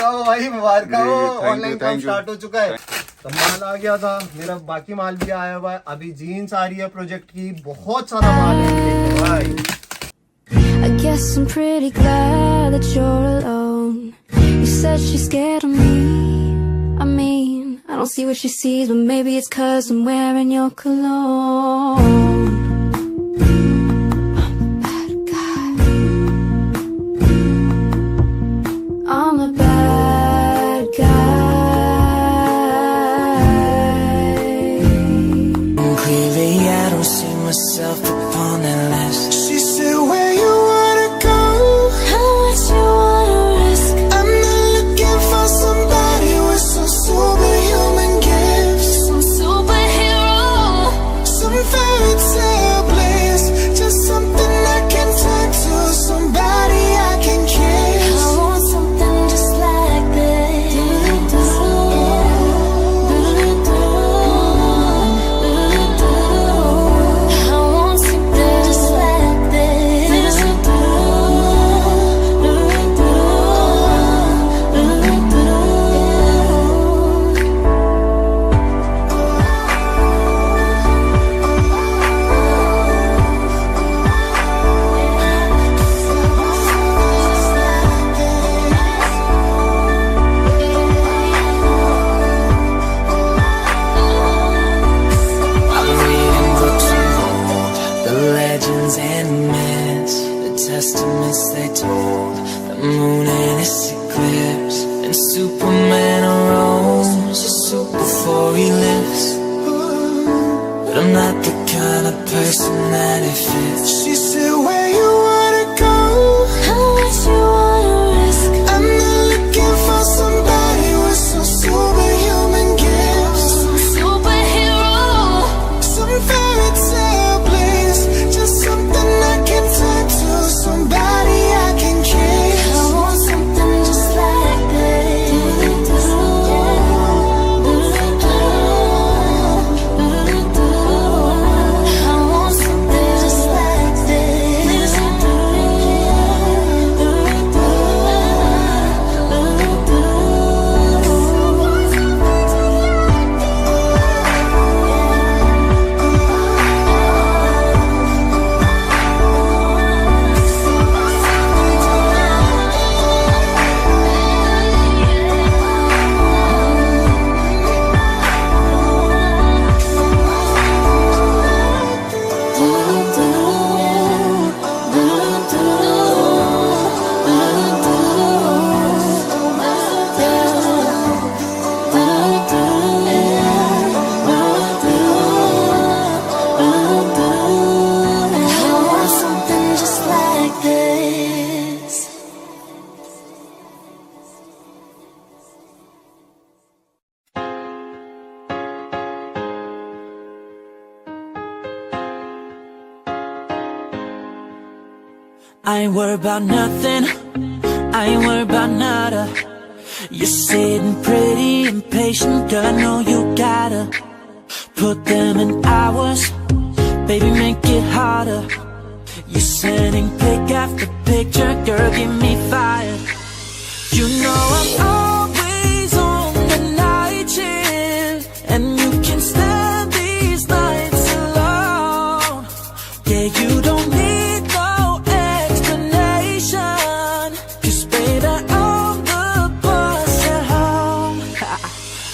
खाओ भाई, मुबारक हो, thank you, ऑनलाइन काम thank you. स्टार्ट हो चुका है। तो माल आ गया था, मेरा बाकी माल भी आया हुआ है। अभी जीन्स आ रही है प्रोजेक्ट की, बहुत सारा माल है भाई। I guess I'm pretty glad that you're alone. You said she's scared of me. I mean, I don't see what she sees, but maybe it's 'cause I'm wearing your cologne. I'm a bad guy. Clearly I don't see myself upon that list. She said, where you wanna go? How much you wanna risk? I'm not looking for somebody with some superhuman gifts, Some superhero. some fairy tale bliss, just something I can turn to, somebody I can kiss. I want something just like this. I want something just like this. I'm reading books of old, the legends and myths, the testaments they told, the moon and its eclipse, and Superman arose just soup before he lives. But I'm not the kind of person that it fits. She said, where you wanna go? How much you wanna risk? I'm not looking for somebody with some superhuman gifts, Some superhero. some fairy tale bliss, just something I can turn to, somebody I can kiss. I want something just like this. I want something just like this. I want something just like this. I ain't worried about nothing, I ain't worried about nada. You're sitting pretty impatient, girl, I know you gotta put them in hours, baby, make it harder. You're sending pic after picture, girl, give me fire. You know I'm always on the night shift, and you can stand these nights alone. Yeah, you don't need no explanation, 'cause baby, I'm the boss at home.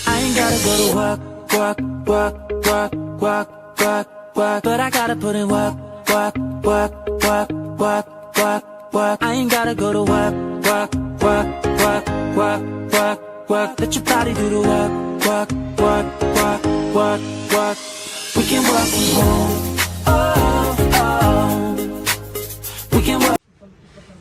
I ain't gotta go to work, work, work, work, work, work, work, but I gotta put in work, work, work, work, work, work, work. I ain't gotta go to work, work, work, work, work, work, work. Let your body do the work, work, work, work, work, work. We can work from home. Oh, oh. We can work.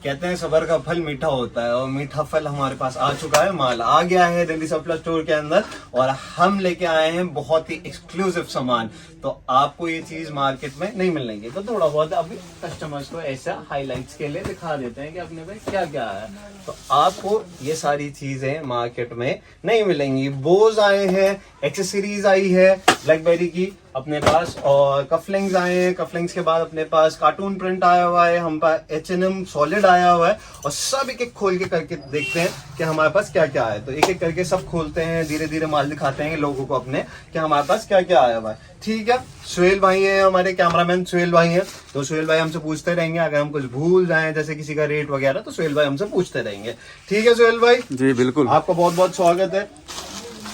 कहते हैं सबर का फल मीठा होता है, और मीठा फल हमारे पास आ चुका है। माल आ गया है दिल्ली सप्लाई स्टोर के अंदर, और हम लेके आए हैं बहुत ही एक्सक्लूसिव सामान। तो आपको ये चीज मार्केट में नहीं मिलेंगी, तो थोड़ा बहुत अभी कस्टमर्स को ऐसा हाइलाइट्स के लिए दिखा देते हैं कि अपने पे क्या क्या है। तो आपको ये सारी चीजें मार्केट में नहीं मिलेंगी। बोज आए हैं, एक्सेसरीज आई है ब्लैकबेरी की, अपने पास, और कफलिंग्स आए हैं। कफलिंग्स के बाद अपने पास कार्टून प्रिंट आया हुआ है, हम पास H&M सॉलिड आया हुआ है। और सब एक एक खोल के करके देखते हैं कि हमारे पास क्या क्या है। तो एक एक करके सब खोलते हैं, धीरे धीरे माल दिखाते हैं लोगों को अपने कि हमारे पास क्या क्या आया हुआ है। ठीक है, सुहेल भाई हैं हमारे कैमरामैन, सुहेल भाई हैं, तो सुहेल भाई हमसे पूछते रहेंगे। अगर हम कुछ भूल जाएं जैसे किसी का रेट वगैरह, तो सुहेल भाई हमसे पूछते रहेंगे। ठीक है सुहेल भाई जी बिल्कुल। आपका बहुत बहुत स्वागत है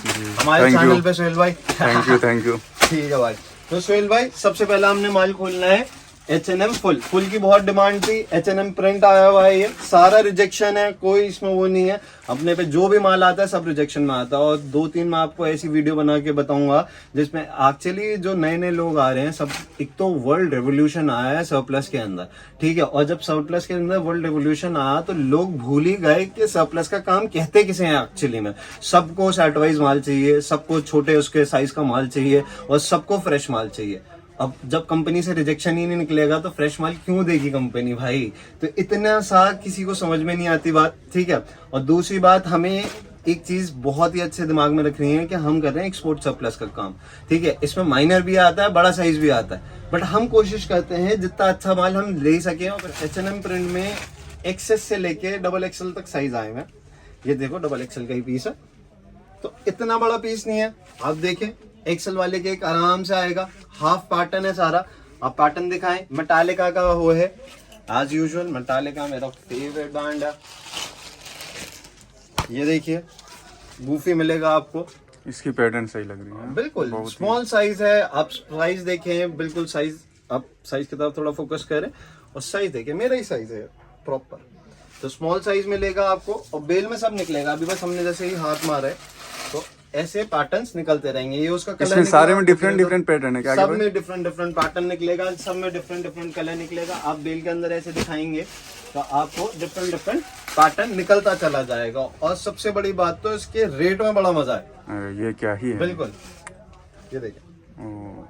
हमारे चैनल पे सुहेल भाई। Thank you. ठीक है भाई। तो सुहेल भाई सबसे पहला हमने माल खोलना है H&M फुल की बहुत डिमांड थी। H&M प्रिंट आया हुआ है, ये सारा रिजेक्शन है, कोई इसमें वो नहीं है। अपने पे जो भी माल आता है सब रिजेक्शन में आता है। और 2-3 मैं आपको ऐसी वीडियो बना के बताऊंगा जिसमें एक्चुअली जो नए नए लोग आ रहे हैं सब, एक तो वर्ल्ड रेवोल्यूशन आया है सरप्लस के अंदर, ठीक है। और जब सरप्लस के अंदर वर्ल्ड रेवोल्यूशन आया तो लोग भूल ही गए कि सरप्लस का काम कहते किसे हैं एक्चुअली में। सबको सेट वाइज माल चाहिए, सबको छोटे उसके साइज का माल चाहिए, और सबको फ्रेश माल चाहिए। अब जब कंपनी से रिजेक्शन ही नहीं निकलेगा तो फ्रेश माल क्यों देगी कंपनी भाई। तो इतना सा किसी को समझ में नहीं आती बात, ठीक है। और दूसरी बात, हमें एक चीज बहुत ही अच्छे दिमाग में रखनी है कि हम कर रहे हैं एक्सपोर्ट सरप्लस का काम, ठीक है। इसमें माइनर भी आता है, बड़ा साइज भी आता है, बट हम कोशिश करते हैं जितना अच्छा माल हम ले सके। और H&M प्रिंट में XS से लेके XXL तक साइज आए हैं। ये देखो XXL का ही पीस है, तो इतना बड़ा पीस नहीं है। आप देखें एक्सल वाले के एक आराम से आएगा, हाफ पैटर्न है सारा। आप पैटर्न दिखाएं, मेटालिका का वो है एज यूजुअल, मेटालिका मेरा फेवरेट ब्रांड है। ये देखिए गूफी मिलेगा आपको, इसकी पैटर्न सही लग रही है। बिल्कुल बहुत ही- स्मॉल साइज है। आप साइज देखें, बिल्कुल साइज, आप साइज की तरफ थोड़ा फोकस करें और साइज देखें, मेरा ही साइज है प्रॉपर। तो स्मॉल साइज मिलेगा आपको, और बेल में सब निकलेगा। अभी बस हमने जैसे ही हाथ मारा है तो ऐसे पैटर्न्स निकलते रहेंगे। ये उसका कलर इसमें सारे में डिफरेंट पैटर्न है क्या? सब में डिफरेंट पैटर्न निकलेगा, सब में डिफरेंट कलर निकलेगा। आप बेल के अंदर ऐसे दिखाएंगे तो आपको डिफरेंट पैटर्न निकलता चला जाएगा। और सबसे बड़ी बात तो इसके रेट में बड़ा मजा है। अरे ये क्या ही है। बिल्कुल, ये देखिए, ओ,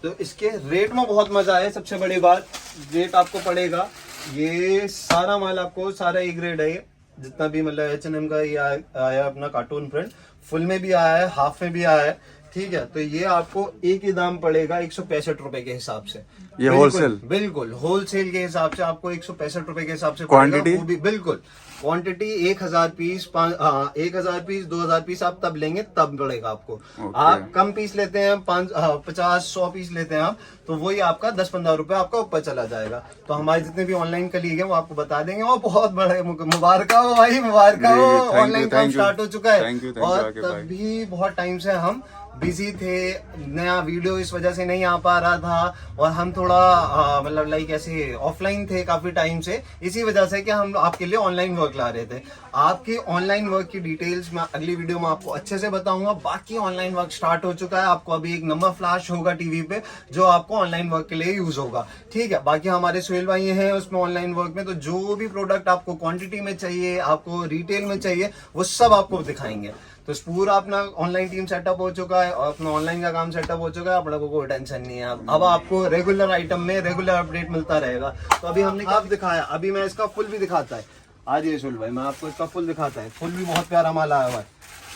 तो इसके रेट में बहुत मजा है। सबसे बड़ी बात, रेट आपको पड़ेगा, ये सारा माल आपको सारा ए ग्रेड है। ये जितना भी मतलब H&M का ये आया अपना कार्टून प्रिंट, फुल में भी आया है, हाफ में भी आया है, ठीक है। तो ये आपको एक ही दाम पड़ेगा 165 रुपए के हिसाब से। ये होलसेल? बिल्कुल होलसेल के हिसाब से आपको 165 रुपए के हिसाब से क्वांटिटी? वो भी बिल्कुल क्वांटिटी 1000 पीस, 1000 पीस, 2000 पीस आप तब लेंगे तब पड़ेगा आपको। आप कम पीस लेते हैं, 50-100 पीस लेते हैं आप, तो वही आपका 10-15 रुपए आपका ऊपर चला जाएगा। तो हमारे जितने भी ऑनलाइन कलीग हैं वो आपको बता देंगे। और बहुत बड़े मुबारक हो भाई, मुबारक हो, ऑनलाइन काम स्टार्ट हो चुका है। Thank you, और तभी बहुत टाइम से हम बिजी थे, नया वीडियो इस वजह से नहीं आ पा रहा था, और हम थोड़ा मतलब लाइक ऐसे ऑफलाइन थे काफी टाइम से, इसी वजह से कि हम आपके लिए ऑनलाइन वर्क ला रहे थे। आपके ऑनलाइन वर्क की डिटेल्स मैं अगली वीडियो में आपको अच्छे से बताऊंगा। बाकी ऑनलाइन वर्क स्टार्ट हो चुका है, आपको अभी एक नंबर फ्लैश होगा टीवी पे जो आपको ऑनलाइन वर्क के लिए यूज होगा, ठीक है। बाकी हमारे सुहेल भाई हैं उसमें ऑनलाइन वर्क में, तो जो भी प्रोडक्ट आपको क्वांटिटी में चाहिए, आपको रिटेल में चाहिए, वो सब आपको दिखाएंगे। तो पूरा अपना ऑनलाइन टीम सेटअप हो चुका है और अपना ऑनलाइन का काम सेटअप हो चुका है। आप लोगों को टेंशन नहीं है। अब आपको रेगुलर आइटम में रेगुलर अपडेट मिलता रहेगा। तो अभी हमने कब दिखाया, अभी मैं इसका फुल भी दिखाता है। आज ये सुन भाई, मैं आपको इसका फुल दिखाता है। फुल भी बहुत प्यारा माल आया हुआ है,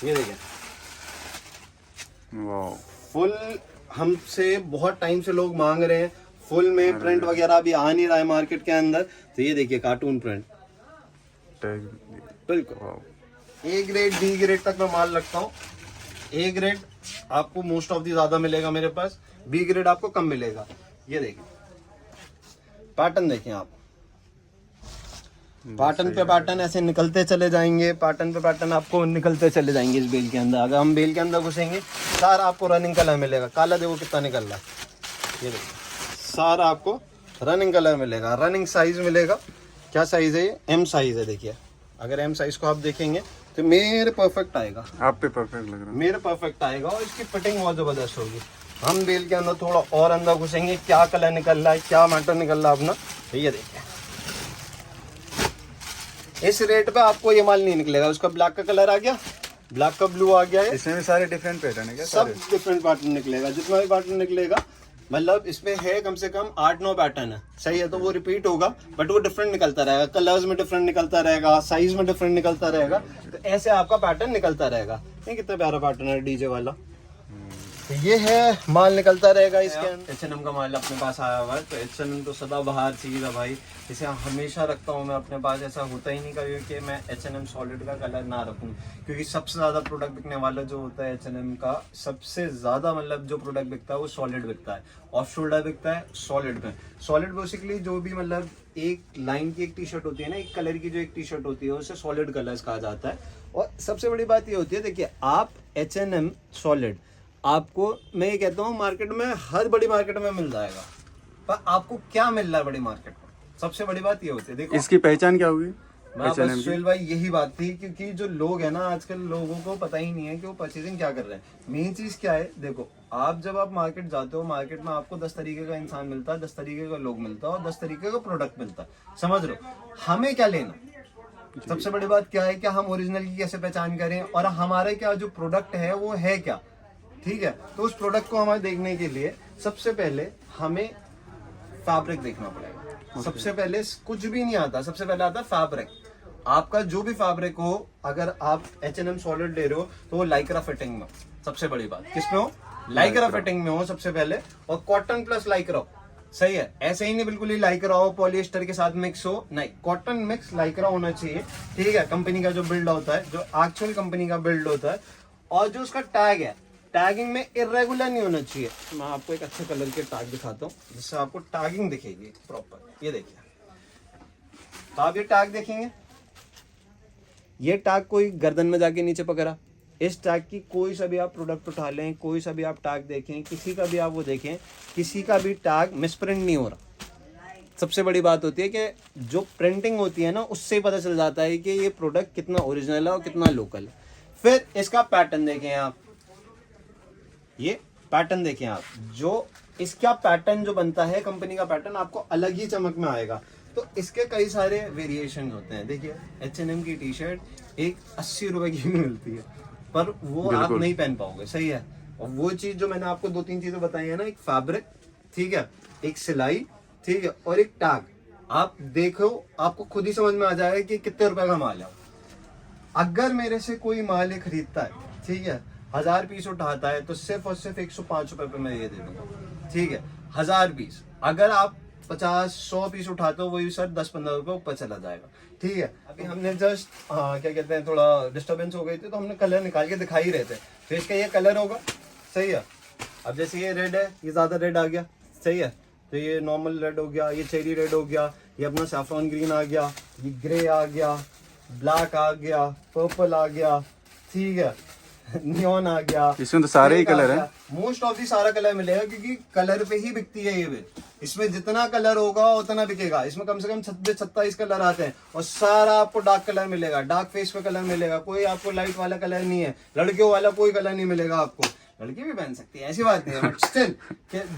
ये देखिए। वाह, फुल हमसे बहुत टाइम से लोग मांग रहे हैं। फुल में प्रिंट वगैरह अभी आ नहीं रहा है मार्केट के अंदर, तो ये देखिए कार्टून प्रिंट, बिल्कुल ए ग्रेड बी ग्रेड तक मैं माल रखता हूँ। ए ग्रेड आपको मोस्ट ऑफ दी ज्यादा मिलेगा मेरे पास, बी ग्रेड आपको कम मिलेगा। ये देखिए पैटर्न देखें आप, पैटर्न पे पैटर्न ऐसे निकलते चले जाएंगे, पैटर्न पे पैटर्न आपको निकलते चले जाएंगे इस बेल के अंदर। अगर हम बेल के अंदर घुसेंगे सारा आपको रनिंग कलर मिलेगा। काला देखो कितना निकल रहा है, ये देखिए सारा आपको रनिंग कलर मिलेगा, रनिंग साइज मिलेगा। क्या साइज है ये? एम साइज है। देखिए अगर एम साइज को आप देखेंगे तो मेरे परफेक्ट आएगा, आप पे परफेक्ट लग रहा है। मेरे परफेक्ट आएगा और इसकी फिटिंग बहुत जबरदस्त होगी। हम बेल के अंदर थोड़ा और अंदर घुसेंगे, क्या कलर निकल रहा है, क्या मैटर निकल रहा है अपना, तो ये देखिए इस रेट पे आपको ये माल नहीं निकलेगा। उसका ब्लैक का कलर आ गया, ब्लैक का ब्लू आ गया है, इसमें भी सारे डिफरेंट पैटर्न है क्या? सब डिफरेंट पैटर्न निकलेगा। जितना भी पैटर्न निकलेगा, मतलब इसमें है कम से कम 8-9 पैटर्न है, सही है। तो वो रिपीट होगा बट वो डिफरेंट निकलता रहेगा, कलर्स में डिफरेंट निकलता रहेगा, साइज में डिफरेंट निकलता रहेगा। तो ऐसे आपका पैटर्न निकलता रहेगा। ये कितना प्यारा पैटर्न है डीजे वाला, तो ये है माल निकलता रहेगा इसके अंदर। H&M का माल अपने पास आया हुआ है, तो H&M तो सदाबहार चीज है भाई, इसे हमेशा रखता हूँ मैं अपने पास। ऐसा होता ही नहीं कभी कि मैं H&M सॉलिड का कलर ना रखूँ, क्योंकि सबसे ज्यादा प्रोडक्ट बिकने वाला जो होता है H&M का, सबसे ज्यादा मतलब जो प्रोडक्ट बिकता है वो सॉलिड बिकता है। ऑफ शोल्डर बिकता है सॉलिड में। सॉलिड बेसिकली जो भी मतलब एक लाइन की एक टी शर्ट होती है ना, एक कलर की जो एक टी शर्ट होती है, उसे सॉलिड कलर्स कहा जाता है। और सबसे बड़ी बात ये होती है, देखिए आप H&M सॉलिड आपको, मैं ये कहता हूँ मार्केट में, हर बड़ी मार्केट में मिल जाएगा, पर आपको क्या मिल रहा है बड़ी मार्केट में, सबसे बड़ी बात ये होती है। देखो इसकी पहचान क्या होगी? बस सुहेल भाई यही बात थी, क्योंकि जो लोग है ना आजकल, लोगों को पता ही नहीं है कि वो परचेजिंग क्या कर रहे हैं। मेन चीज क्या है, देखो आप जब आप मार्केट जाते हो, मार्केट में आपको 10 तरीके का इंसान मिलता है, 10 तरीके का लोग मिलता है और 10 तरीके का प्रोडक्ट मिलता है, समझ रहे हो। हमें क्या लेना, सबसे बड़ी बात क्या है कि हम ओरिजिनल की कैसे पहचान करें और हमारे क्या जो प्रोडक्ट है वो है क्या, ठीक है। तो उस प्रोडक्ट को हमें देखने के लिए सबसे पहले हमें फैब्रिक देखना पड़ेगा। सबसे पहले कुछ भी नहीं आता, सबसे पहले आता है फैब्रिक। आपका जो भी फैब्रिक हो, अगर आप H&M सॉलिड ले रहे हो तो वो लाइक्रा फिटिंग में, सबसे बड़ी बात किसमें हो, लाइक्रा फिटिंग में हो सबसे पहले, और कॉटन प्लस लाइक्रा हो, सही है। ऐसे ही नहीं बिल्कुल ही लाइक्रा हो पॉलिएस्टर के साथ मिक्स हो, नहीं, कॉटन मिक्स लाइक्रा होना चाहिए, ठीक है। कंपनी का जो बिल्ड होता है, जो एक्चुअल कंपनी का बिल्ड होता है, और जो उसका टैग है, टैगिंग में इरेगुलर नहीं होना चाहिए। मैं आपको एक अच्छे कलर के टैग दिखाता हूँ जिससे आपको टैगिंग दिखेगी प्रॉपर। ये देखिए, तो आप ये टैग देखेंगे, ये टैग कोई गर्दन में जाके नीचे पकड़ा, इस टैग की कोई सा भी आप प्रोडक्ट उठा लें, कोई सा भी आप टैग देखें, किसी का भी आप वो देखें, किसी का भी टैग मिसप्रिंट नहीं हो रहा। सबसे बड़ी बात होती है कि जो प्रिंटिंग होती है ना, उससे ही पता चल जाता है कि ये प्रोडक्ट कितना ओरिजिनल है और कितना लोकल है। फिर इसका पैटर्न देखें आप, ये पैटर्न देखें आप, जो इसका पैटर्न जो बनता है, कंपनी का पैटर्न आपको अलग ही चमक में आएगा। तो इसके कई सारे वेरिएशन होते हैं। देखिए H&M की टी शर्ट एक 80 रुपए की भी मिलती है, पर वो आप नहीं पहन पाओगे, सही है। और वो चीज जो मैंने आपको 2-3 चीजें बताई है ना, एक फैब्रिक, ठीक है, एक सिलाई, ठीक है, और एक टैग, आप देखो आपको खुद ही समझ में आ जाएगा कि कितने रुपए का माल है। अगर मेरे से कोई माल खरीदता है, ठीक है, 1000 पीस उठाता है, तो सिर्फ और सिर्फ 105 रुपए पे मैं ये दे दूंगा, ठीक है, 1000 पीस। अगर आप 50-100 पीस उठाते हो, वही सर 10-15 रुपए ऊपर चला जाएगा, ठीक है। अभी हमने जस्ट क्या कहते हैं, थोड़ा डिस्टर्बेंस हो गई थी, तो हमने कलर निकाल के दिखा ही रहे थे। तो इसका ये कलर होगा, सही है। अब जैसे ये रेड है, ये ज्यादा रेड आ गया, सही है, तो ये नॉर्मल रेड हो गया, ये चेरी रेड हो गया, ये अपना सैफ्रॉन ग्रीन आ गया, ये ग्रे आ गया, ब्लैक आ गया, पर्पल आ गया, ठीक है, नियॉन आ गया। इसमें तो सारे ही कलर हैं। मोस्ट ऑफ दी सारा कलर मिलेगा, क्योंकि कलर पे ही बिकती है ये भी। इसमें जितना कलर होगा उतना बिकेगा। इसमें कम से कम 26-27 कलर आते हैं, और सारा आपको डार्क कलर मिलेगा, डार्क फेस पे कलर मिलेगा, कोई आपको लाइट वाला कलर नहीं है, लड़कियों वाला कोई कलर नहीं मिलेगा आपको। लड़की भी पहन सकती है, ऐसी बात नहीं है, बट स्टिल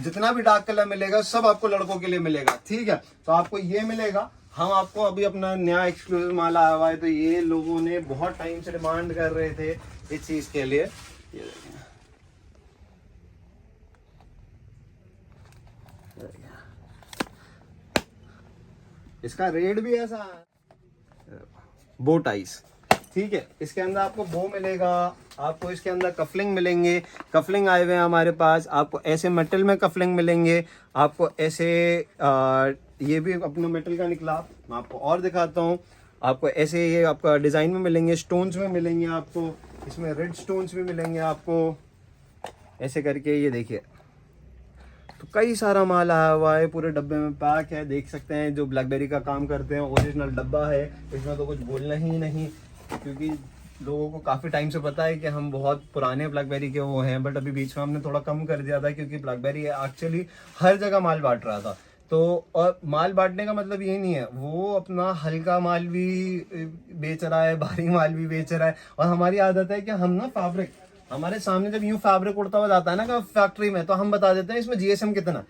जितना भी डार्क कलर मिलेगा सब आपको लड़कों के लिए मिलेगा, ठीक है। तो आपको ये मिलेगा। हम आपको अभी अपना नया एक्सक्लूसिव माल आया हुआ है, तो ये लोगों ने बहुत टाइम से डिमांड कर रहे थे इस चीज के लिए। ये देखिए, इसका रेट भी ऐसा है, बो टाइस, ठीक है। इसके अंदर आपको बो मिलेगा, आपको इसके अंदर कफलिंग मिलेंगे, कफलिंग आए हुए हैं हमारे पास। आपको ऐसे मेटल में कफलिंग मिलेंगे, आपको ऐसे ये भी अपना मेटल का निकला, मैं आपको और दिखाता हूँ। आपको ऐसे ये आपका डिजाइन में मिलेंगे, स्टोन्स में मिलेंगे आपको, इसमें रेड स्टोन्स भी मिलेंगे आपको, ऐसे करके। ये देखिए, तो कई सारा माल आया हुआ है, पूरे डब्बे में पैक है, देख सकते हैं। जो ब्लैकबेरी का काम करते हैं, ओरिजिनल डब्बा है, इसमें तो कुछ बोलना ही नहीं, क्योंकि लोगों को काफ़ी टाइम से पता है कि हम बहुत पुराने ब्लैकबेरी के वो हैं। बट अभी बीच में हमने थोड़ा कम कर दिया था, क्योंकि ब्लैकबेरी एक्चुअली हर जगह माल बांट रहा था। तो और माल बांटने का मतलब ये नहीं है, वो अपना हल्का माल भी बेच रहा है, भारी माल भी बेच रहा है। और हमारी आदत है कि हम ना फैब्रिक, हमारे सामने जब यूं फैब्रिक उड़ता हुआ जाता है ना फैक्ट्री में, तो हम बता देते हैं इसमें GSM कितना।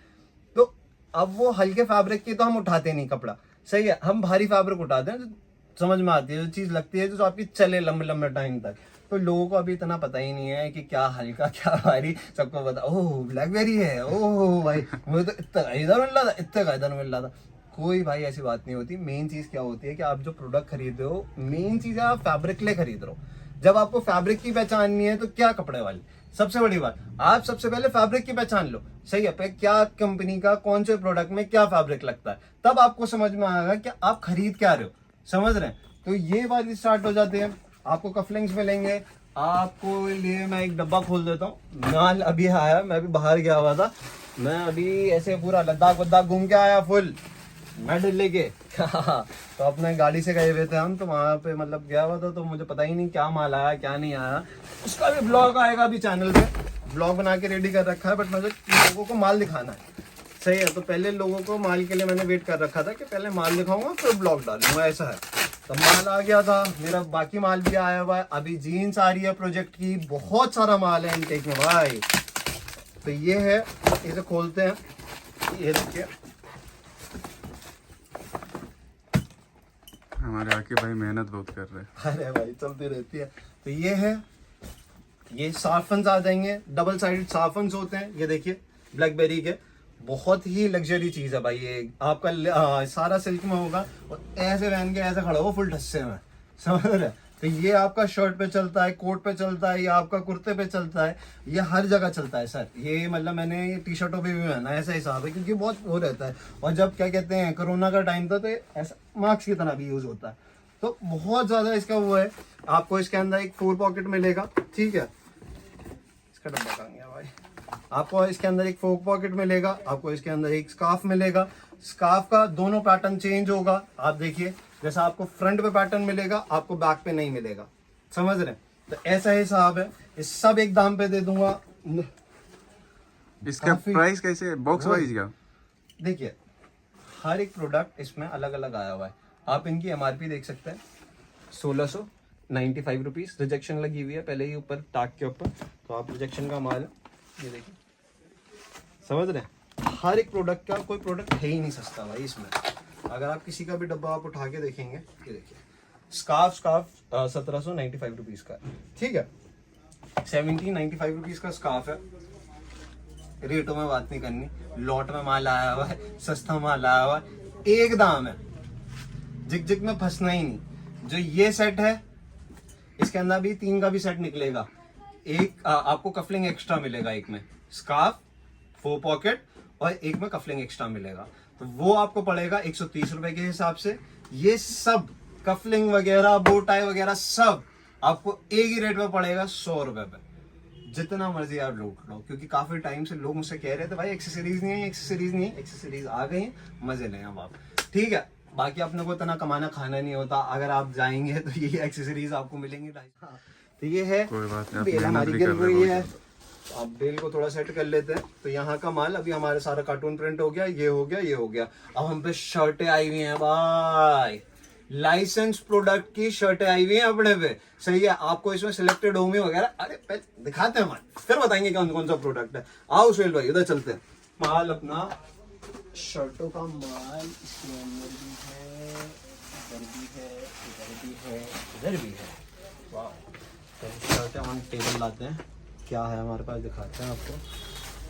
तो अब वो हल्के फैब्रिक की तो हम उठाते नहीं कपड़ा, सही है, हम भारी फैब्रिक उठाते हैं, जो समझ में आती है, जो चीज लगती है, जो आपकी चले लंबे लंबे टाइम तक। तो लोगों को अभी इतना पता ही नहीं है कि क्या हल्का क्या भारी, सबको पता ओह ब्लैकबेरी है, ओह भाई मुझे तो इतना इधर मिल रहा था, इतना का इधर मिल रहा था। कोई भाई ऐसी बात नहीं होती। मेन चीज क्या होती है कि आप जो प्रोडक्ट खरीद रहे हो, मेन चीज है आप फैब्रिक ले खरीद रहे हो। जब आपको फैब्रिक की पहचान नहीं है तो क्या कपड़े वाली। सबसे बड़ी बात, आप सबसे पहले फैब्रिक की पहचान लो, सही है, पे क्या कंपनी का कौन से प्रोडक्ट में क्या फैब्रिक लगता है, तब आपको समझ में आएगा कि आप खरीद क्या रहे हो, समझ रहे हैं। तो ये बात स्टार्ट हो जाती है। आपको कफलिंग्स मिलेंगे, आपको लिए मैं एक डब्बा खोल देता हूँ। माल अभी आया, मैं अभी बाहर गया हुआ था, मैं अभी ऐसे पूरा लद्दाख वद्दाख घूम के आया फुल मेडल लेके तो अपने गाड़ी से गए हुए थे हम, तो वहाँ पे मतलब गया हुआ था, तो मुझे पता ही नहीं क्या माल आया क्या नहीं आया। उसका भी ब्लॉग आएगा अभी चैनल पे, ब्लॉग बना के रेडी कर रखा है, बट मुझे लोगों को माल दिखाना है, सही है। तो पहले लोगों को माल के लिए मैंने वेट कर रखा था कि पहले माल दिखाऊंगा फिर ब्लॉग डालूंगा, ऐसा है। तो माल आ गया था मेरा, बाकी माल भी आया हुआ है। अभी जीन्स आ रही है प्रोजेक्ट की, बहुत सारा माल है इनटेक में भाई। तो ये है, इसे खोलते हैं, ये देखिए हमारे आके भाई मेहनत बहुत कर रहे हैं। अरे भाई चलती रहती है। तो ये है, ये सार्फन्स आ जाएंगे, डबल साइडेड सार्फन्स होते हैं, ये देखिए ब्लैकबेरी के, बहुत ही लग्जरी चीज है भाई। ये आपका सारा सिल्क में होगा और ऐसे पहन के ऐसे खड़ा हो फुल ठस्से में, समझ रहे। तो ये आपका शर्ट पे चलता है, कोट पे चलता है, या आपका कुर्ते पे चलता है, ये हर जगह चलता है सर। ये मतलब मैंने टी शर्टों पे भी पहना, ऐसा हिसाब है, क्योंकि बहुत वो रहता है। और जब क्या कहते हैं कोरोना का टाइम था, तो ऐसा मास्क की तरह भी यूज होता है, तो बहुत ज्यादा इसका वो है। आपको इसके अंदर एक 4 पॉकेट मिलेगा, ठीक है। इसका डब्बा कहाँ गया भाई। आपको इसके अंदर एक 4 पॉकेट मिलेगा, आपको इसके अंदर एक स्कार्फ मिलेगा। स्कार्फ का दोनों पैटर्न चेंज होगा, आप देखिए, जैसा आपको फ्रंट पे पैटर्न मिलेगा आपको बैक पे नहीं मिलेगा, समझ रहे हैं। तो ऐसा हिसाब है। इस सब एक दाम पे दे दूंगा। इसका प्राइस कैसे है, बॉक्स वाइज का? देखिए हर एक प्रोडक्ट इसमें अलग अलग आया हुआ है। आप इनकी एमआरपी देख सकते हैं, 1695 रुपीज। रिजेक्शन लगी हुई है पहले ही ऊपर टैग के ऊपर, तो आप रिजेक्शन का माल है, ये देखिए, समझ रहे हैं। हर एक प्रोडक्ट का, कोई प्रोडक्ट है ही नहीं सस्ता भाई इसमें। अगर आप किसी का भी डब्बा आप उठा के देखेंगे, ये देखिए स्कार्फ 1795 रुपीज का, ठीक है। 1795 रुपीज का स्कार्फ है। रेटों में बात नहीं करनी, लॉट में माल आया हुआ है, सस्ता माल आया हुआ है, एक दाम है, जिग जिग में फंसना ही नहीं। जो ये सेट है, इसके अंदर भी 3 का भी सेट निकलेगा। एक आपको कफलिंग एक्स्ट्रा मिलेगा, एक में स्कार्फ 4 पॉकेट और एक में कफलिंग एक्स्ट्रा मिलेगा, तो वो आपको पड़ेगा 130 रुपए के हिसाब से। ये सब कफलिंग वगैरह, बो टाई वगैरह सब आपको एक ही रेट में पड़ेगा 100 रुपए पे। जितना मर्जी आप लूट लो, क्योंकि काफी टाइम से लोग मुझसे कह रहे थे भाई एक्सेसरीज नहीं है, एक्सेसरीज नहीं है। एक्सेसरीज आ गई, मजे लें अब आप, ठीक है। बाकी अपने को इतना कमाना खाना नहीं होता, अगर आप जाएंगे तो ये एक्सेसरीज आपको मिलेंगी। तो ये है, कोई बात नहीं, बेल आप हमारी मेहनत भी गिर कर रहे रही हो है। आप बेल को थोड़ा सेट कर लेते हैं। तो यहाँ का माल अभी हमारे सारा कार्टून प्रिंट हो गया, ये हो गया, ये हो गया। अब हम पे शर्टें आई हुई हैं भाई, लाइसेंस प्रोडक्ट की शर्टें आई हुई हैं अपने पे, सही है। आपको इसमें सिलेक्टेड होमी वगैरह, अरे दिखाते हैं माल, फिर बताएंगे कौन कौन सा प्रोडक्ट है। आओ सुहेल भाई उधर चलते हैं। माल अपना शर्टों का माल इसके अंदर भी है, इधर भी है, इधर भी है, इधर भी है। वाह, तो शर्टें हम टेबल लाते हैं, क्या है हमारे पास दिखाते हैं आपको।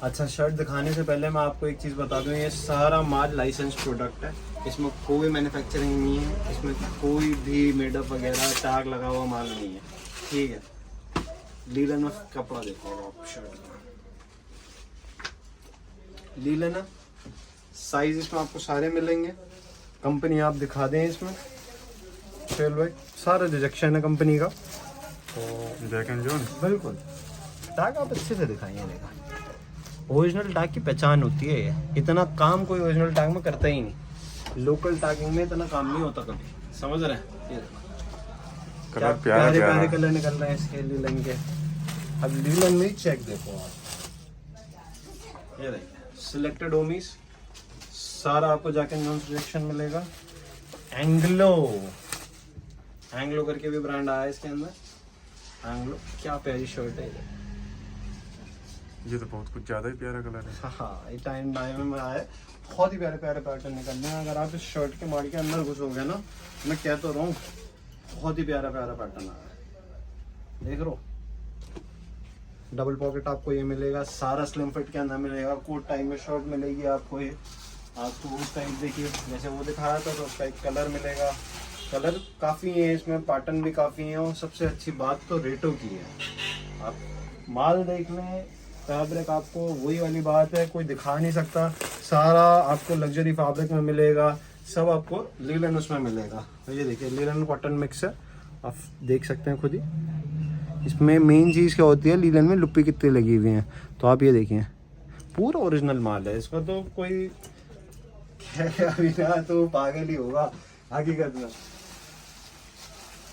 अच्छा, शर्ट दिखाने से पहले मैं आपको एक चीज़ बता दूं, ये सारा माल लाइसेंस प्रोडक्ट है, इसमें कोई मैन्युफैक्चरिंग नहीं है, इसमें कोई भी मेडअप वगैरह टैग लगा हुआ माल नहीं है, ठीक है। लीलन में कपड़ा देखो आप, शर्ट का लीलन है, साइज इसमें आपको सारे मिलेंगे। कंपनी आप दिखा दें इसमें, चलो भाई सारा रिजेक्शन है कंपनी का, तो जैक एंड जोन बिल्कुल टैग आप अच्छे से दिखाइए। देखा, ओरिजिनल टैग की पहचान होती है ये, इतना काम कोई ओरिजिनल टैग में करता ही नहीं। लोकल टैगिंग में इतना काम नहीं होता कभी, समझ रहे हैं। ये देखो क्या प्यारे प्यारे कलर निकल रहे हैं इसके लीलन के। अब लीलन में चेक देखो आप, ये देखिए सिलेक्टेड होमीज, सारा आपको जैक एंड जोन्स रिजेक्शन मिलेगा। एंग्लो करके भी ब्रांड आया है इसके अंदर। एंग्लो, क्या प्यारी शर्ट है ये तो बहुत कुछ ज्यादा ही प्यारा कलर है। हाँ, ये टाइम में आया, बहुत ही प्यारे प्यारे पैटर्न निकल रहे हैं। अगर आप इस शर्ट के माड़ के अंदर घुसोगे ना, मैं कह तो रहा हूँ बहुत ही प्यारा प्यारा पैटर्न आ रहा है, देख लो। डबल पॉकेट आपको ये मिलेगा, सारा स्लिम फिट के अंदर मिलेगा। कोट टाइप में शर्ट मिलेगी आपको, ये आपको उस टाइप देखिए जैसे वो दिखा रहा था, तो उसका एक कलर मिलेगा, कलर काफ़ी है इसमें, पैटर्न भी काफ़ी है, और सबसे अच्छी बात तो रेटों की है। आप माल देख लें, फैब्रिक आपको वही वाली बात है, कोई दिखा नहीं सकता, सारा आपको लग्जरी फैब्रिक में मिलेगा, सब आपको लिनन उसमें मिलेगा। तो ये देखिए लिनन कॉटन मिक्स है, आप देख सकते हैं खुद ही। इसमें मेन चीज़ क्या होती है, लिनन में लुप्पी कितनी लगी हुई हैं, तो आप ये देखिए पूरा ओरिजिनल माल है इसका, तो कोई अभी ना तो पागल ही होगा हकीकत में,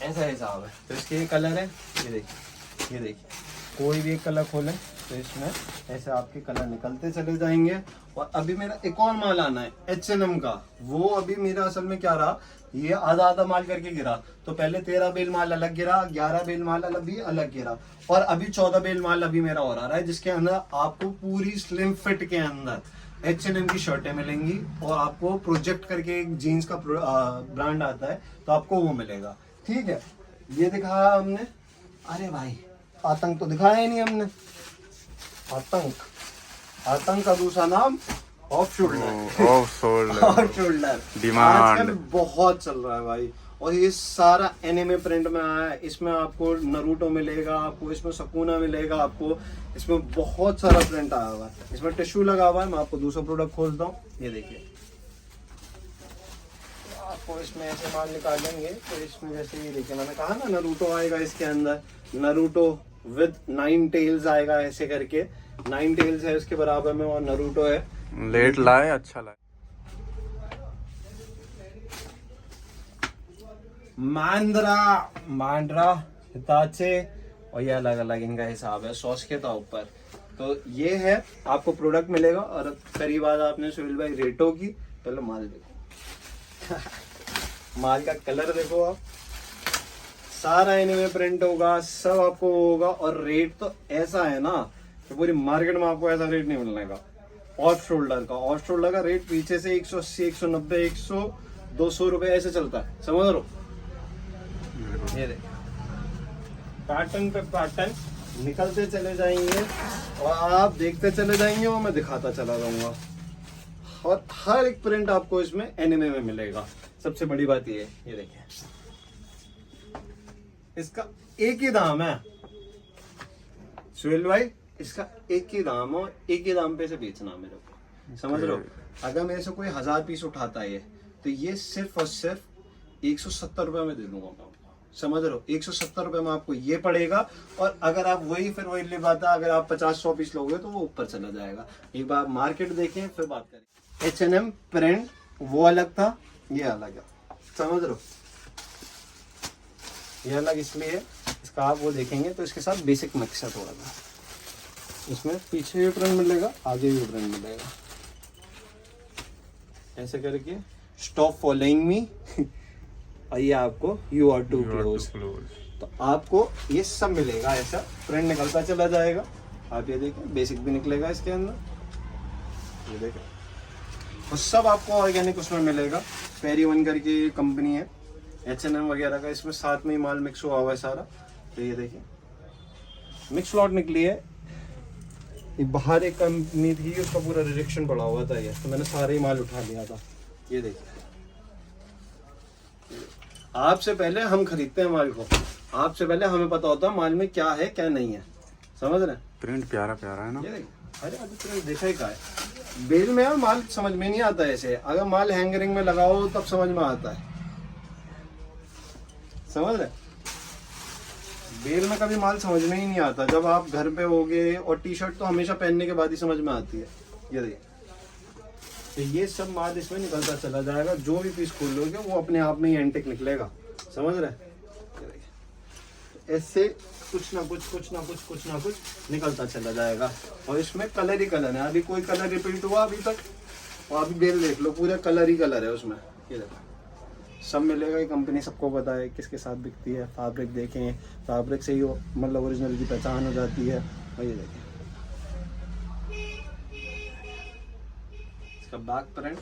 ऐसा हिसाब है। तो इसके ये कलर है, ये देखिए, ये देखिए, कोई भी एक कलर खोलें तो इसमें ऐसे आपके कलर निकलते चले जाएंगे। और अभी मेरा एक और माल आना है H&M का, वो अभी मेरा असल में क्या रहा, ये आधा आधा माल करके गिरा, तो पहले 13 बेल माल अलग गिरा, 11 बेल माल अलग गिरा, और अभी 14 बेल माल अभी मेरा और आ रहा है, जिसके अंदर आपको पूरी स्लिम फिट के अंदर H&M की शर्टें मिलेंगी, और आपको प्रोजेक्ट करके एक जीन्स का ब्रांड आता है, तो आपको वो मिलेगा। ठीक है, ये दिखाया हमने, अरे भाई आतंक तो दिखाया ही नहीं हमने, आतंक का दूसरा नाम off shoulder. Off shoulder demand आजकल बहुत चल रहा है भाई, और ये सारा एनिमे प्रिंट में आया है। इसमें आपको नरूटो मिलेगा, आपको इसमें सकूना मिलेगा, आपको इसमें बहुत सारा प्रिंट आया हुआ है। इसमें टिश्यू लगा हुआ है, मैं आपको दूसरा प्रोडक्ट खोलता हूँ, ये देखिए। आपको इसमें ऐसे माल निकालेंगे तो इसमें जैसे ये देखिए, मैंने कहा ना नरूटो आएगा इसके अंदर, नरूटो विद 9 टेल्स आएगा, ऐसे करके 9 टेल्स है उसके बराबर में, और नरूटो है। लेट लाए, अच्छा लाए। मांड्रा हिताचे, और ये अलग अलग इनका हिसाब है, सॉस के था ऊपर। तो ये है आपको प्रोडक्ट मिलेगा। और करीब आज आपने सुहेल भाई रेटो की, पहले माल देखो माल का कलर देखो आप, सारा एनिमे प्रिंट होगा, सब आपको होगा, और रेट तो ऐसा है ना कि पूरी मार्केट में आपको ऐसा रेट नहीं मिलने का। ऑफ शोल्डर का रेट पीछे से 180, 190, 100, 200 रुपए ऐसे चलता है, समझ लो। ये देखिए पैटर्न पे पैटर्न निकलते चले जाएंगे, और आप देखते चले जाएंगे, और मैं दिखाता चला जाऊंगा, और हर एक प्रिंट आपको इसमें एनिमे में मिलेगा। सबसे बड़ी बात ये है, ये देखिए इसका एक ही दाम है सुहेल भाई, इसका एक ही दाम है, एक ही दाम पे से बेचना मेरे को, समझ लो। अगर मेरे से कोई 1000 पीस उठाता है तो ये सिर्फ और सिर्फ 170 रुपए में दे दूंगा मैं, समझ लो। 170 रुपए में आपको ये पड़ेगा। और अगर आप वही बात है, अगर आप 50-100 पीस लोगे तो वो ऊपर चला जाएगा। एक बार मार्केट देखें फिर बात करें। H&M प्रिंट वो अलग था, ये अलग है, समझ लो। ये अलग इसलिए इसका आप वो देखेंगे तो इसके साथ बेसिक मिक्स है थोड़ा सा, इसमें पीछे भी प्रिंट मिलेगा, आगे भी प्रिंट मिलेगा, ऐसे करके स्टॉप फॉलोइंग मी और ये आपको यू आर टू क्लोज, तो आपको ये सब मिलेगा, ऐसा प्रिंट निकलता चला जाएगा। आप ये देखें बेसिक भी निकलेगा इसके अंदर, ये देखें, और सब आपको ऑर्गेनिक उसमें मिलेगा। पेरी वन करके कंपनी है H&M वगैरह का, इसमें साथ में ही माल मिक्स हुआ हुआ है सारा। तो ये देखिए मिक्स लॉट निकली है, ये बाहर एक कंपनी थी उसका पूरा रिजेक्शन पड़ा हुआ था ये, तो मैंने सारे ही माल उठा लिया था। ये देखिए आपसे पहले हम खरीदते हैं माल को, आपसे पहले हमें पता होता है माल में क्या है क्या नहीं है, समझ रहे हैं। प्रिंट प्यारा प्यारा है ना। ये देखिए, अरे अभी प्रिंट देखा ही का है। बेल में यार माल समझ में नहीं आता ऐसे, अगर माल हैंगरिंग में लगाओ तब समझ में आता है, समझ रहे। बेल में कभी माल समझ में ही नहीं आता, जब आप घर पे होगे, और टी शर्ट तो हमेशा पहनने के बाद ही समझ में आती है। ये देखिए, तो ये सब माल इसमें निकलता चला जाएगा, जो भी पीस खोल लोगे वो अपने आप में ही एंटिक निकलेगा, समझ रहे। ये देखिए ऐसे कुछ ना कुछ निकलता चला जाएगा, और इसमें कलर ही कलर है, अभी कोई कलर रिपीट हुआ अभी तक, और अभी बेल देख लो पूरा कलर ही कलर है उसमें। ये देखो सब मिलेगा, ये कंपनी सबको पता है किसके साथ बिकती है। फैब्रिक देखें, फैब्रिक से ही मतलब ओरिजिनल की पहचान हो जाती है। और ये देखें इसका back print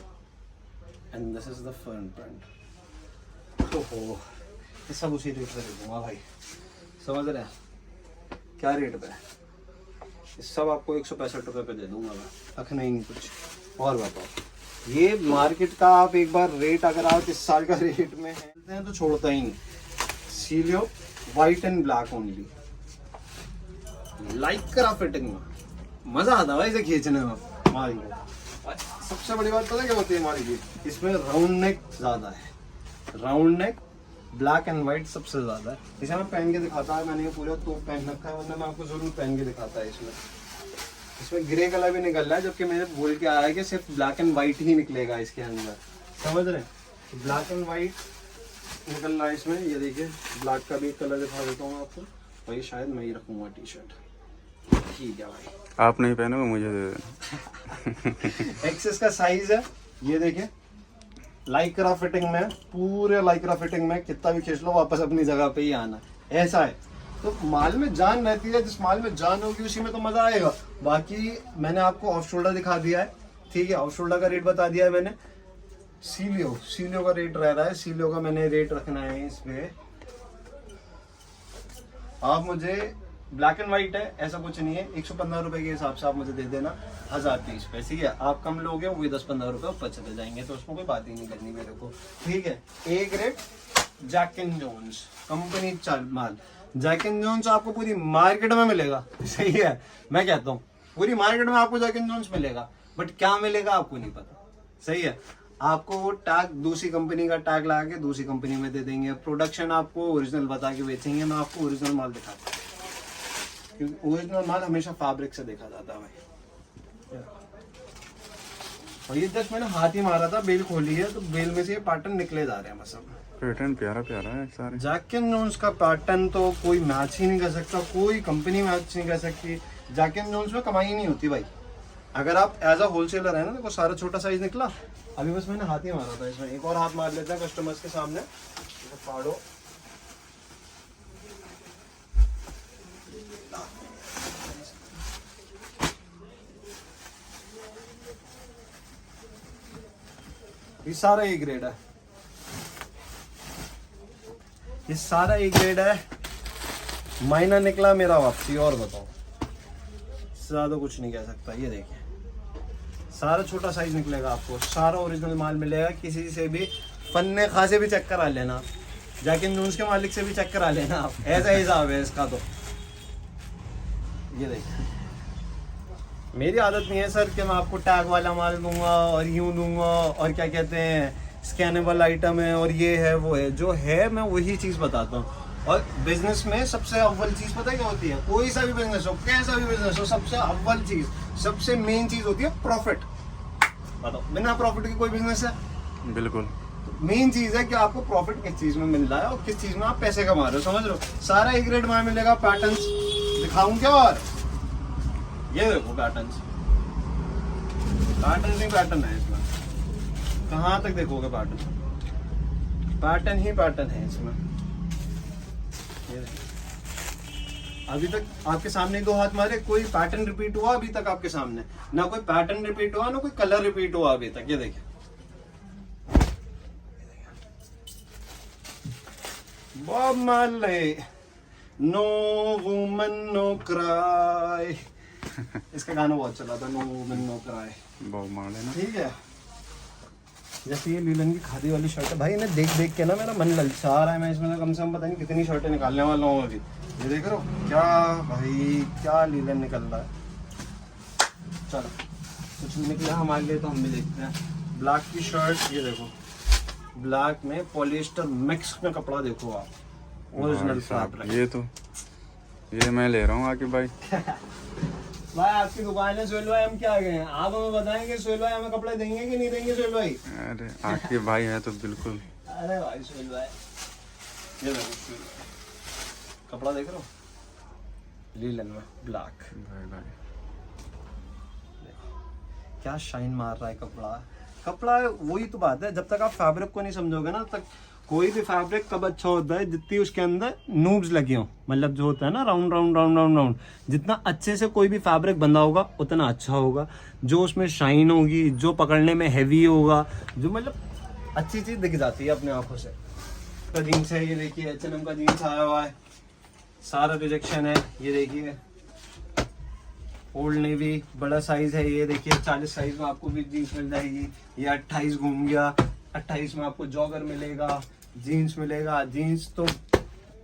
and this is the front print. ओहो ये सब उसी रेट पे दे दूंगा भाई, समझ रहे हैं क्या रेट पे है। ये सब आपको 165 रुपये पे दे दूंगा मैं, रखना ही नहीं कुछ। और बताओ ये मार्केट का आप एक बार रेट अगर आप इस साल का रेट में हैं तो छोड़ता ही नहीं। सीलियो white and black only, like करा फिटिंग में मजा आता है भाई इसे खींचने में हमारी को। सबसे बड़ी बात पता क्या होती है हमारी की, इसमें राउंड नेक ज्यादा है, round neck black and white सबसे ज्यादा है। इसे मैं पहन के दिखाता है, मैंने ये पूरा तो पहन रखा है, वरना मैं आपको जरूर पहन के दिखाता है। इसमें ग्रे कलर भी निकल रहा है, जबकि मैंने बोल के आया है कि सिर्फ ब्लैक एंड व्हाइट ही निकलेगा इसके अंदर, समझ रहे हैं? तो ब्लैक एंड व्हाइट निकल रहा है इसमें। ये देखिए ब्लैक का भी कलर दिखा देता हूँ आपको, और ये शायद मैं ही रखूंगा टी शर्ट। ठीक है भाई, आप नहीं पहनोगे मुझे दे देना। एक्सेस का साइज है, ये देखिए लाइक्रा फिटिंग में, पूरे लाइक्रा फिटिंग में, कितना भी खींच लो वापस अपनी जगह पे ही आना, ऐसा है। तो माल में जान रहती है, जिस माल में जान होगी उसी में तो मजा आएगा। बाकी मैंने आपको ऑफ शोल्डर दिखा दिया है, ठीक है, ऑफ शोल्डर का रेट बता दिया है मैंने। सीलियो का रेट रह रहा है, सीलियो का मैंने रेट रखना है इसमें। आप मुझे ब्लैक एंड व्हाइट है, ऐसा कुछ नहीं है, 115 रुपए के हिसाब से आप मुझे दे देना 1030 पे, ठीक है। आप कम लोगे वो 10-15 रुपए ऊपर चले जाएंगे, तो उसमें कोई बात ही नहीं करनी मेरे को, ठीक है। A grade Jack and Jones company mall, Jack and Jones आपको पूरी मार्केट में मिलेगा, सही है, मैं कहता हूँ पूरी मार्केट में आपको जैक एंड जोन्स मिलेगा, बट क्या मिलेगा आपको नहीं पता, सही है। आपको वो टैग दूसरी कंपनी का टैग लगा के दूसरी कंपनी में दे देंगे, प्रोडक्शन आपको ओरिजिनल बता के बेचेंगे, मैं आपको ओरिजिनल माल दिखाता हूँ, क्योंकि ओरिजिनल माल हमेशा फैब्रिक से देखा जाता है भाई। और ये जस्ट मैंने हाथ ही मारा था, बेल खोली है तो बेल में से ये पैटर्न निकले जा रहे हैं बस। अब पैटर्न प्यारा प्यारा है सारे। जैक एंड जोन्स का पैटर्न तो कोई मैच ही नहीं कर सकता, कोई कंपनी मैच नहीं कर सकती। जैक एंड जोन्स में कमाई नहीं होती भाई, अगर आप एज अ होलसेलर है ना। देखो सारा छोटा साइज निकला, अभी बस मैंने हाथ ही मारा था, इसमें एक और हाथ मार लेते हैं कस्टमर्स के सामने। फाड़ो, ये सारा ए ग्रेड है, ये सारा ए ग्रेड है। माइनर निकला मेरा वापसी, और बताओ ज्यादा कुछ नहीं कह सकता। ये देखिए सारा छोटा साइज निकलेगा आपको, सारा ओरिजिनल माल मिलेगा। किसी से भी फन्ने खा से भी चेक करा लेना, जैक एंड जोन्स के मालिक से भी चेक करा लेना आप, ऐसा हिसाब है इसका। तो ये देखिए मेरी आदत नहीं है सर कि मैं आपको टैग वाला माल दूंगा और यूं दूंगा और क्या कहते हैं स्कैनेबल आइटम है और ये है वो है, जो है मैं वही चीज़ बताता हूँ। और बिजनेस में सबसे अव्वल चीज़ पता है क्या होती है? कोई सा भी बिजनेस हो, कैसा भी बिजनेस हो, सबसे अव्वल चीज़, सबसे मेन चीज़ होती है प्रॉफिट। बताओ बिना प्रॉफिट के कोई बिजनेस है? बिल्कुल। मेन चीज़ है कि आपको प्रॉफिट किस चीज़ में मिल रहा है और किस चीज़ में आप पैसे कमा रहे हो, समझ रहे हो? सारा ए ग्रेड माल मिलेगा। पैटर्न्स दिखाऊं क्या? और ये देखो पैटर्न्स ही पैटर्न है इसमें, कहाँ तक देखोगे पैटर्न ही पैटर्न है इसमें। ये अभी तक आपके सामने 2 हाथ मारे, कोई पैटर्न रिपीट हुआ अभी तक आपके सामने? ना कोई पैटर्न रिपीट हुआ, ना कोई कलर रिपीट हुआ अभी तक। ये देखिए Bob Marley, no woman no cry, इसका गाना बहुत चला था, no woman no cry, Bob Marley ना। ठीक है। जैसे ये लीलन की खादी वाली शर्ट है भाई, इन्हें देख देख के ना मेरा मन ललचा रहा है। मैं इसमें कम से कम पता नहीं कितनी शर्टें निकालने वाला हूँ अभी। ये देख रहे हो क्या भाई, क्या लीलन निकल रहा है। चलो कुछ निकला हमारे लिए तो हम भी देखते हैं। ब्लैक की शर्ट, ये देखो ब्लैक में पॉलिएस्टर मिक्स में कपड़ा, देखो आप, ओरिजिनल फैब्रिक। ये मैं ले रहा हूँ आके भाई। भाई आपकी दुकान है सोहेल भाई, हम क्या आ गए हैं? आप हमें बताएंगे सोहेल भाई हमें कपड़े देंगे कि नहीं देंगे सोहेल भाई? अरे आपके भाई है तो बिल्कुल। अरे भाई सोहेल भाई, ये देखो कपड़ा देख रहे हो, लीलन में ब्लैक, भाई भाई क्या शाइन मार रहा है कपड़ा। वही तो बात है, जब तक आप फैब्रिक को नहीं समझोगे ना, तक कोई भी फैब्रिक कब अच्छा होता है जितनी उसके अंदर नूब्स लगे हो, मतलब जो होता है ना round round round round round, जितना अच्छे से कोई भी फैब्रिक बंधा होगा उतना अच्छा होगा। जो उसमें शाइन होगी, जो पकड़ने में हैवी होगा, जो मतलब अच्छी चीज दिख जाती है अपने आंखों से। तो जीन्स है, ये देखिए H&M का जीन्स आया हुआ है, सारा रिजेक्शन है, ये देखिए ओल्ड नेवी बड़ा साइज है ये, देखिए 40 साइज में आपको भी जीन्स मिल जाएगी। ये 28 घूम गया, 28 में आपको जॉगर मिलेगा, जीन्स मिलेगा। जीन्स तो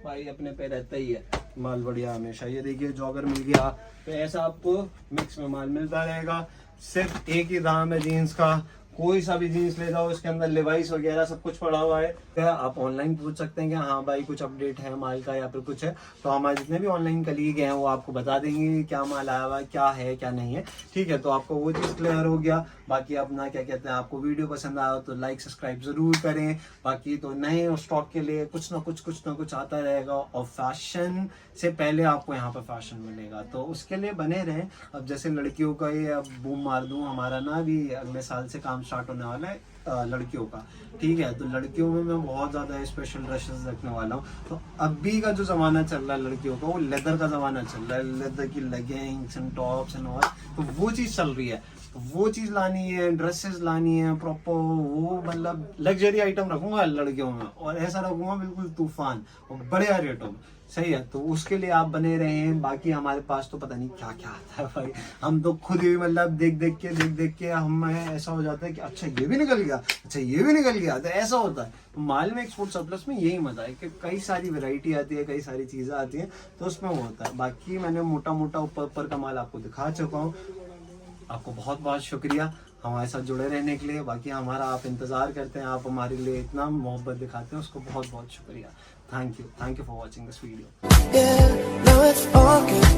भाई अपने पे रहता ही है, माल बढ़िया हमेशा। ये देखिए जॉगर मिल गया। तो ऐसा आपको मिक्स में माल मिलता रहेगा। सिर्फ एक ही दाम है जीन्स का, कोई सा भी जीन्स ले जाओ, इसके अंदर लेवाइस वगैरह सब कुछ पड़ा हुआ है। आप ऑनलाइन पूछ सकते हैं कि हाँ भाई कुछ अपडेट है माल का या फिर कुछ है, तो हमारे जितने भी ऑनलाइन कलीग हैं वो आपको बता देंगे क्या माल आया हुआ है, क्या है क्या नहीं है। ठीक है, तो आपको वो चीज़ क्लियर हो गया। बाकी अपना क्या कहते हैं, आपको वीडियो पसंद आया तो लाइक सब्सक्राइब जरूर करें। बाकी तो नए स्टॉक के लिए कुछ ना कुछ आता रहेगा, और फैशन से पहले आपको यहाँ पर फैशन मिलेगा, तो उसके लिए बने रहें। अब जैसे लड़कियों का ये अब बूम मार दूं, हमारा ना भी अगले साल से काम स्टार्ट होने वाला है लड़कियों का। ठीक है, तो लड़कियों में मैं बहुत ज़्यादा स्पेशल ड्रेसेस रखने वाला हूँ। तो अभी का जो ज़माना चल रहा है लड़कियों का, वो लेदर का ज़माना चल रहा है, लेदर की leggings and tops and all, तो वो चीज़ चल रही है। तो वो चीज़ लानी है, ड्रेसेस लानी है प्रॉपर, वो मतलब लग्जरी आइटम रखूंगा लड़कियों में, और ऐसा रखूंगा बिल्कुल तूफान और बढ़िया रेटों में। सही है, तो उसके लिए आप बने रहें। बाकी हमारे पास तो पता नहीं क्या क्या आता है भाई, हम तो खुद ही मतलब देख के हमें ऐसा हो जाता है कि अच्छा ये भी निकल गया, अच्छा ये भी निकल गया, तो ऐसा होता है। तो माल में एक्सपोर्ट सरप्लस में यही मजा है कि कई सारी वैरायटी आती है, कई सारी चीजें आती हैं, तो उसमें वो होता है। बाकी मैंने मोटा ऊपर का माल आपको दिखा चुका हूँ। आपको बहुत बहुत शुक्रिया हमारे साथ जुड़े रहने के लिए। बाकी हमारा आप इंतजार करते हैं, आप हमारे लिए इतना मोहब्बत दिखाते हैं, उसको बहुत बहुत शुक्रिया। Thank you for watching this video. Yeah, now it's all good,